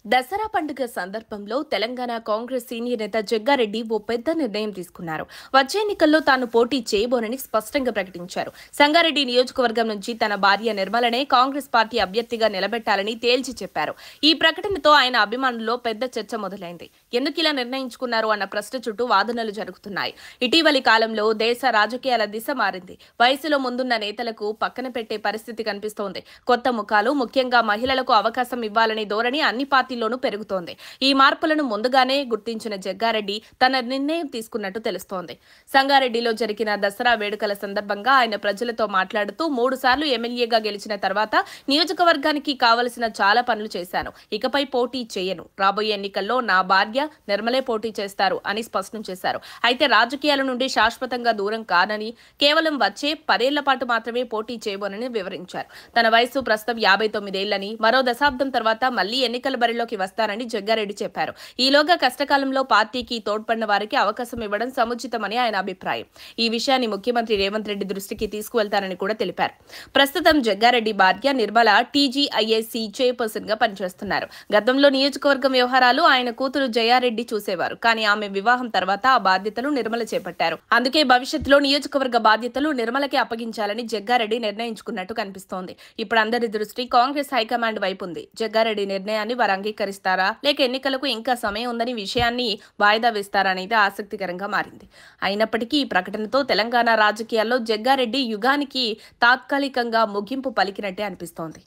దసరా పండుగ సందర్భంలో తెలంగాణ కాంగ్రెస్ సీనియర్ నేత జగ్గారెడ్డి ఓ పెద్ద నిర్ణయం తీసుకున్నారు. వచ్చే ఎన్నికల్లో తాను పోటీ చేయబోనని స్పష్టంగా ప్రకటించారు. సంగారెడ్డి నియోజకవర్గం నుంచి తన భార్య నిర్మలనే కాంగ్రెస్ పార్టీ అభ్యర్థిగా నిలబెట్టాలని తేల్చి చెప్పారు. ఈ ప్రకటనతో ఆయన అభిమానుల్లో పెద్ద చర్చ మొదలైంది. ఎందుకు ఇలా నిర్ణయించుకున్నారు అన్న ప్రశ్న చుట్టూ వాదనలు జరుగుతున్నాయి. ఇటీవలి కాలంలో దేశ రాజకీయాల దిశ మారింది. వయసులో ముందున్న నేతలకు పక్కన పెట్టే పరిస్థితి కనిపిస్తోంది. కొత్త ముఖాలు, ముఖ్యంగా మహిళలకు అవకాశం ఇవ్వాలనే ధోరణి అన్ని పార్టీల్లోనూ పెరుగుతోంది. ఈ మార్పులను ముందుగానే గుర్తించిన జగ్గారెడ్డి తన నిర్ణయం తీసుకున్నట్టు తెలుస్తోంది. సంగారెడ్డిలో జరిగిన దసరా వేడుకల సందర్భంగా ఆయన ప్రజలతో మాట్లాడుతూ 3 సార్లు ఎమ్మెల్యేగా గెలిచిన తర్వాత నియోజకవర్గానికి కావలసిన చాలా పనులు చేశాను. ఇకపై పోటీ చేయను. రాబోయే ఎన్నికల్లో నా భార్య నిర్మలే పోటీ చేస్తారు అని స్పష్టం చేశారు. అయితే రాజకీయాల నుండి శాశ్వతంగా దూరం కానని, కేవలం వచ్చే 10 ఏళ్ల పాటు మాత్రమే పోటీ చేయబోనని వివరించారు. తన వయసు ప్రస్తుతం 59 ఏళ్లని, మరో దశాబ్దం తర్వాత మళ్లీ ఎన్నికల బరిలోకి వస్తారని జగ్గారెడ్డి చెప్పారు. ఈలోగా కష్టకాలంలో పార్టీకి తోడ్పడిన వారికి అవకాశం ఇవ్వడం సముచితమని ఆయన అభిప్రాయం. ఈ విషయాన్ని ముఖ్యమంత్రి రేవంత్ రెడ్డి దృష్టికి తీసుకువెళ్తారని కూడా తెలిపారు. ప్రస్తుతం జగ్గారెడ్డి భార్య నిర్మల టీజీఐఏసీ చైర్పర్సన్ గా పనిచేస్తున్నారు. గతంలో నియోజకవర్గం వ్యవహారాలు ఆయన కూతురు జయారెడ్డి చూసేవారు. కానీ ఆమె వివాహం తర్వాత ఆ బాధ్యతలు నిర్మల చేపట్టారు. అందుకే భవిష్యత్తులో నియోజకవర్గ బాధ్యతలు నిర్మలకే అప్పగించాలని జగ్గారెడ్డి నిర్ణయించుకున్నట్టు కనిపిస్తోంది. ఇప్పుడు అందరి దృష్టి కాంగ్రెస్ హైకమాండ్ వైపు ఉంది. జగ్గారెడ్డి నిర్ణయాన్ని వారు అంగీకరిస్తారా, లేక ఎన్నికలకు ఇంకా సమయం ఉందని విషయాన్ని వాయిదా వేస్తారా అనేది ఆసక్తికరంగా మారింది. అయినప్పటికీ ఈ ప్రకటనతో తెలంగాణ రాజకీయాల్లో జగ్గారెడ్డి యుగానికి తాత్కాలికంగా ముగింపు పలికినట్టే అనిపిస్తోంది.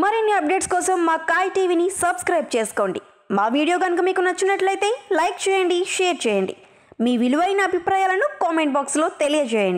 మరిన్ని అప్డేట్స్ కోసం మా కాయ్ టీవీని సబ్స్క్రైబ్ చేసుకోండి. మా వీడియో కనుక మీకు నచ్చినట్లయితే లైక్ చేయండి, షేర్ చేయండి. మీ విలువైన అభిప్రాయాలను కామెంట్ బాక్స్లో తెలియజేయండి.